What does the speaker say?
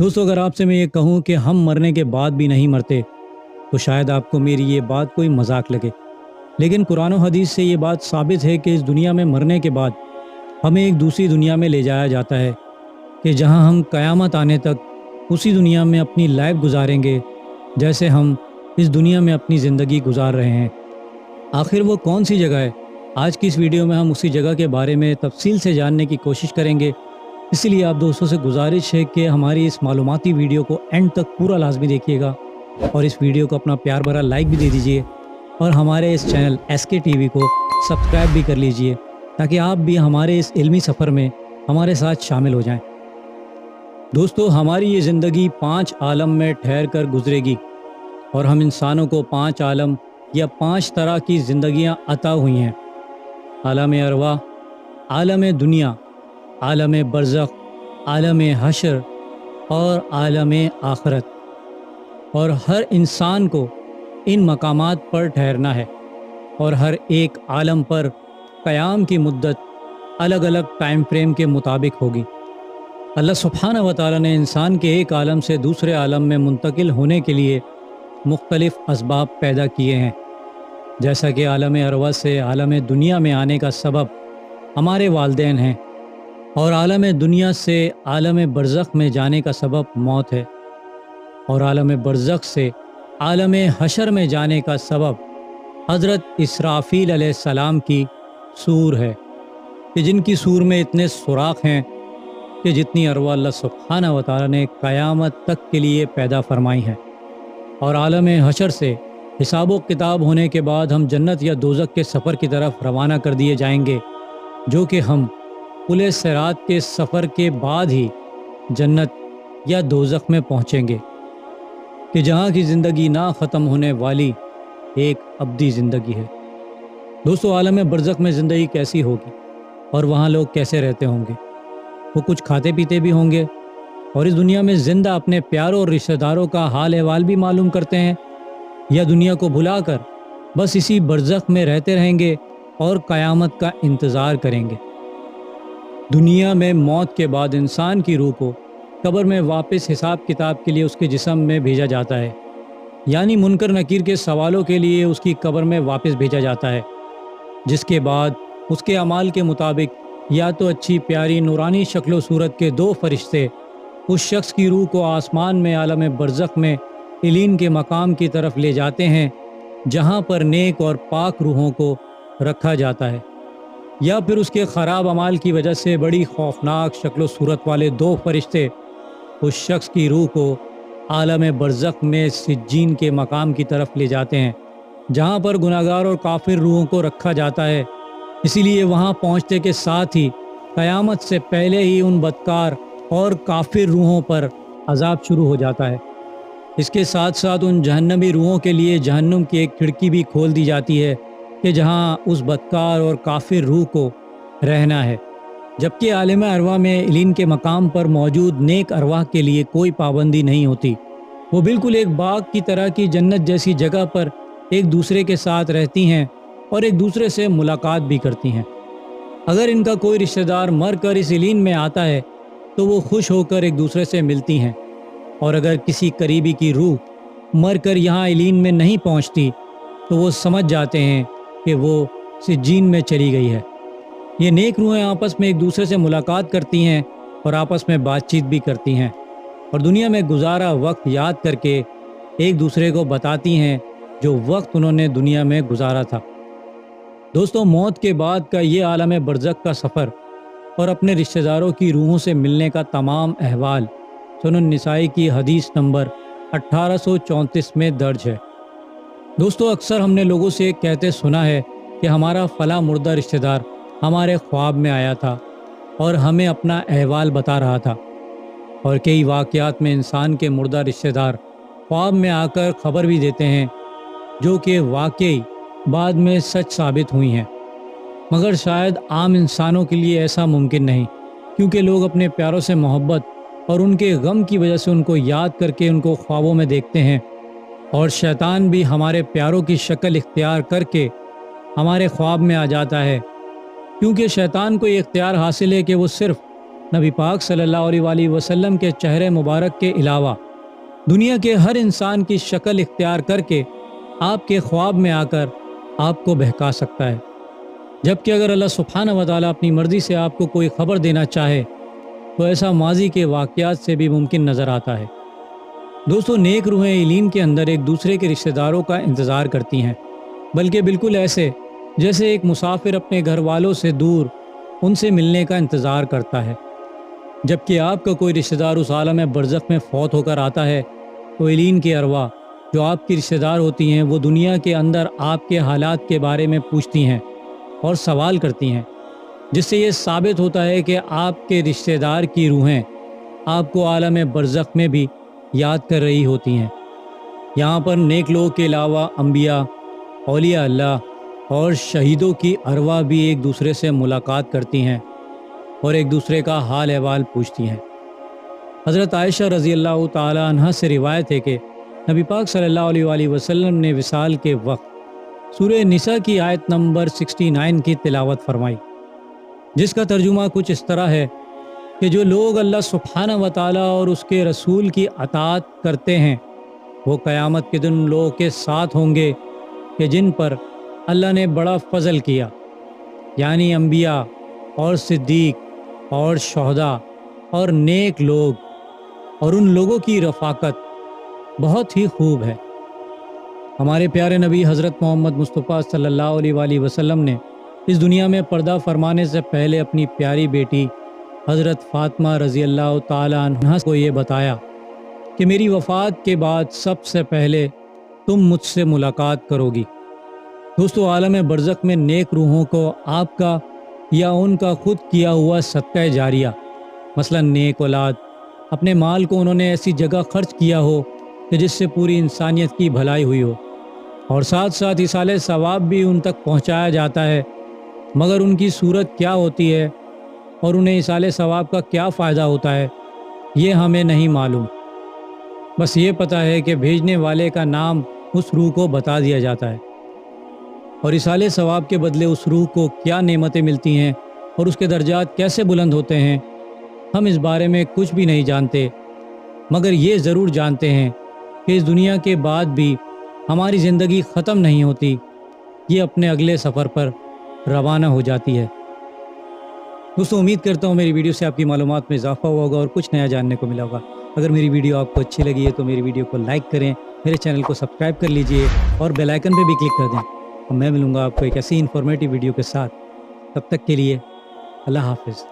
دوستو اگر آپ سے میں یہ کہوں کہ ہم مرنے کے بعد بھی نہیں مرتے تو شاید آپ کو میری یہ بات کوئی مذاق لگے، لیکن قرآن و حدیث سے یہ بات ثابت ہے کہ اس دنیا میں مرنے کے بعد ہمیں ایک دوسری دنیا میں لے جایا جاتا ہے کہ جہاں ہم قیامت آنے تک اسی دنیا میں اپنی لائف گزاریں گے جیسے ہم اس دنیا میں اپنی زندگی گزار رہے ہیں۔ آخر وہ کون سی جگہ ہے؟ آج کی اس ویڈیو میں ہم اسی جگہ کے بارے میں تفصیل سے جاننے کی کوشش کریں گے، اسی لیے آپ دوستوں سے گزارش ہے کہ ہماری اس معلوماتی ویڈیو کو اینڈ تک پورا لازمی دیکھیے گا اور اس ویڈیو کو اپنا پیار بھرا لائک بھی دے دیجئے اور ہمارے اس چینل ایس کے ٹی وی کو سبسکرائب بھی کر لیجئے تاکہ آپ بھی ہمارے اس علمی سفر میں ہمارے ساتھ شامل ہو جائیں۔ دوستو ہماری یہ زندگی 5 عالم میں ٹھہر کر گزرے گی اور ہم انسانوں کو 5 عالم یا 5 طرح کی زندگیاں عطا ہوئی ہیں: عالم ارواح، عالم دنیا، عالم برزخ، عالم حشر اور عالم آخرت، اور ہر انسان کو ان مقامات پر ٹھہرنا ہے اور ہر ایک عالم پر قیام کی مدت الگ الگ ٹائم فریم کے مطابق ہوگی۔ اللہ سبحانہ و تعالیٰ نے انسان کے ایک عالم سے دوسرے عالم میں منتقل ہونے کے لیے مختلف اسباب پیدا کیے ہیں، جیسا کہ عالم ارواح سے عالم دنیا میں آنے کا سبب ہمارے والدین ہیں، اور عالم دنیا سے عالم برزخ میں جانے کا سبب موت ہے، اور عالم برزخ سے عالم حشر میں جانے کا سبب حضرت اسرافیل علیہ السلام کی سور ہے، کہ جن کی سور میں اتنے سوراخ ہیں کہ جتنی ارواح اللہ سبحانہ و تعالیٰ نے قیامت تک کے لیے پیدا فرمائی ہیں، اور عالم حشر سے حساب و کتاب ہونے کے بعد ہم جنت یا دوزخ کے سفر کی طرف روانہ کر دیے جائیں گے، جو کہ ہم پل صراط کے سفر کے بعد ہی جنت یا دوزخ میں پہنچیں گے، کہ جہاں کی زندگی نہ ختم ہونے والی ایک ابدی زندگی ہے۔ دوستو عالم برزخ میں زندگی کیسی ہوگی اور وہاں لوگ کیسے رہتے ہوں گے؟ وہ کچھ کھاتے پیتے بھی ہوں گے اور اس دنیا میں زندہ اپنے پیاروں اور رشتہ داروں کا حال احوال بھی معلوم کرتے ہیں، یا دنیا کو بھلا کر بس اسی برزخ میں رہتے رہیں گے اور قیامت کا انتظار کریں گے؟ دنیا میں موت کے بعد انسان کی روح کو قبر میں واپس حساب کتاب کے لیے اس کے جسم میں بھیجا جاتا ہے، یعنی منکر نکیر کے سوالوں کے لیے اس کی قبر میں واپس بھیجا جاتا ہے، جس کے بعد اس کے اعمال کے مطابق یا تو اچھی پیاری نورانی شکل و صورت کے 2 فرشتے اس شخص کی روح کو آسمان میں عالم برزخ میں علین کے مقام کی طرف لے جاتے ہیں، جہاں پر نیک اور پاک روحوں کو رکھا جاتا ہے، یا پھر اس کے خراب اعمال کی وجہ سے بڑی خوفناک شکل و صورت والے 2 فرشتے اس شخص کی روح کو عالم برزخ میں سجین کے مقام کی طرف لے جاتے ہیں، جہاں پر گناہگار اور کافر روحوں کو رکھا جاتا ہے۔ اسی لیے وہاں پہنچنے کے ساتھ ہی قیامت سے پہلے ہی ان بدکار اور کافر روحوں پر عذاب شروع ہو جاتا ہے۔ اس کے ساتھ ساتھ ان جہنمی روحوں کے لیے جہنم کی ایک کھڑکی بھی کھول دی جاتی ہے کہ جہاں اس بدکار اور کافر روح کو رہنا ہے، جبکہ عالم ارواح میں علین کے مقام پر موجود نیک ارواح کے لیے کوئی پابندی نہیں ہوتی۔ وہ بالکل ایک باغ کی طرح کی جنت جیسی جگہ پر ایک دوسرے کے ساتھ رہتی ہیں اور ایک دوسرے سے ملاقات بھی کرتی ہیں۔ اگر ان کا کوئی رشتہ دار مر کر اس علین میں آتا ہے تو وہ خوش ہو کر ایک دوسرے سے ملتی ہیں، اور اگر کسی قریبی کی روح مر کر یہاں علین میں نہیں پہنچتی تو وہ سمجھ جاتے ہیں کہ وہ سجین میں چلی گئی ہے۔ یہ نیک روحیں آپس میں ایک دوسرے سے ملاقات کرتی ہیں اور آپس میں بات چیت بھی کرتی ہیں، اور دنیا میں گزارا وقت یاد کر کے ایک دوسرے کو بتاتی ہیں جو وقت انہوں نے دنیا میں گزارا تھا۔ دوستو موت کے بعد کا یہ عالم برزخ کا سفر اور اپنے رشتہ داروں کی روحوں سے ملنے کا تمام احوال سنن النسائی کی حدیث نمبر 1834 میں درج ہے۔ دوستو اکثر ہم نے لوگوں سے کہتے سنا ہے کہ ہمارا فلاں مردہ رشتہ دار ہمارے خواب میں آیا تھا اور ہمیں اپنا احوال بتا رہا تھا، اور کئی واقعات میں انسان کے مردہ رشتہ دار خواب میں آ کر خبر بھی دیتے ہیں جو کہ واقعی بعد میں سچ ثابت ہوئی ہیں، مگر شاید عام انسانوں کے لیے ایسا ممکن نہیں، کیونکہ لوگ اپنے پیاروں سے محبت اور ان کے غم کی وجہ سے ان کو یاد کر کے ان کو خوابوں میں دیکھتے ہیں، اور شیطان بھی ہمارے پیاروں کی شکل اختیار کر کے ہمارے خواب میں آ جاتا ہے، کیونکہ شیطان کو یہ اختیار حاصل ہے کہ وہ صرف نبی پاک صلی اللہ علیہ وسلم کے چہرے مبارک کے علاوہ دنیا کے ہر انسان کی شکل اختیار کر کے آپ کے خواب میں آ کر آپ کو بہکا سکتا ہے، جبکہ اگر اللہ سبحانہ و تعالیٰ اپنی مرضی سے آپ کو کوئی خبر دینا چاہے تو ایسا ماضی کے واقعات سے بھی ممکن نظر آتا ہے۔ دوستو، نیک روحیں ایلین کے اندر ایک دوسرے کے رشتہ داروں کا انتظار کرتی ہیں، بلکہ بالکل ایسے جیسے ایک مسافر اپنے گھر والوں سے دور ان سے ملنے کا انتظار کرتا ہے۔ جبکہ آپ کا کوئی رشتہ دار اس عالم برزخ میں فوت ہو کر آتا ہے تو ایلین کی ارواح جو آپ کی رشتہ دار ہوتی ہیں وہ دنیا کے اندر آپ کے حالات کے بارے میں پوچھتی ہیں اور سوال کرتی ہیں، جس سے یہ ثابت ہوتا ہے کہ آپ کے رشتہ دار کی روحیں آپ کو عالم برزخ میں بھی یاد کر رہی ہوتی ہیں۔ یہاں پر نیک لوگوں کے علاوہ انبیاء، اولیاء اللہ اور شہیدوں کی ارواح بھی ایک دوسرے سے ملاقات کرتی ہیں اور ایک دوسرے کا حال احوال پوچھتی ہیں۔ حضرت عائشہ رضی اللہ تعالی عنہا سے روایت ہے کہ نبی پاک صلی اللہ علیہ وسلم نے وصال کے وقت سورہ نساء کی آیت نمبر 69 کی تلاوت فرمائی، جس کا ترجمہ کچھ اس طرح ہے کہ جو لوگ اللہ سبحانہ و تعالیٰ اور اس کے رسول کی اطاعت کرتے ہیں وہ قیامت کے دن لوگوں کے ساتھ ہوں گے کہ جن پر اللہ نے بڑا فضل کیا، یعنی انبیاء اور صدیق اور شہداء اور نیک لوگ، اور ان لوگوں کی رفاقت بہت ہی خوب ہے۔ ہمارے پیارے نبی حضرت محمد مصطفیٰ صلی اللہ علیہ وسلم نے اس دنیا میں پردہ فرمانے سے پہلے اپنی پیاری بیٹی حضرت فاطمہ رضی اللہ تعالی عنہا کو یہ بتایا کہ میری وفات کے بعد سب سے پہلے تم مجھ سے ملاقات کرو گی۔ دوستو، عالم برزخ میں نیک روحوں کو آپ کا یا ان کا خود کیا ہوا صدقہ جاریہ، مثلا نیک اولاد، اپنے مال کو انہوں نے ایسی جگہ خرچ کیا ہو کہ جس سے پوری انسانیت کی بھلائی ہوئی ہو، اور ساتھ ساتھ ایصال ثواب بھی ان تک پہنچایا جاتا ہے، مگر ان کی صورت کیا ہوتی ہے اور انہیں ایصال ثواب کا کیا فائدہ ہوتا ہے یہ ہمیں نہیں معلوم۔ بس یہ پتہ ہے کہ بھیجنے والے کا نام اس روح کو بتا دیا جاتا ہے، اور ایصال ثواب کے بدلے اس روح کو کیا نعمتیں ملتی ہیں اور اس کے درجات کیسے بلند ہوتے ہیں ہم اس بارے میں کچھ بھی نہیں جانتے، مگر یہ ضرور جانتے ہیں کہ اس دنیا کے بعد بھی ہماری زندگی ختم نہیں ہوتی، یہ اپنے اگلے سفر پر روانہ ہو جاتی ہے۔ دوستوں، امید کرتا ہوں میری ویڈیو سے آپ کی معلومات میں اضافہ ہوا ہوگا اور کچھ نیا جاننے کو ملا ہوگا۔ اگر میری ویڈیو آپ کو اچھی لگی ہے تو میری ویڈیو کو لائک کریں، میرے چینل کو سبسکرائب کر لیجئے اور بیل آئیکن پہ بھی کلک کر دیں، اور میں ملوں گا آپ کو ایک ایسی انفارمیٹیو ویڈیو کے ساتھ۔ تب تک کے لیے اللہ حافظ۔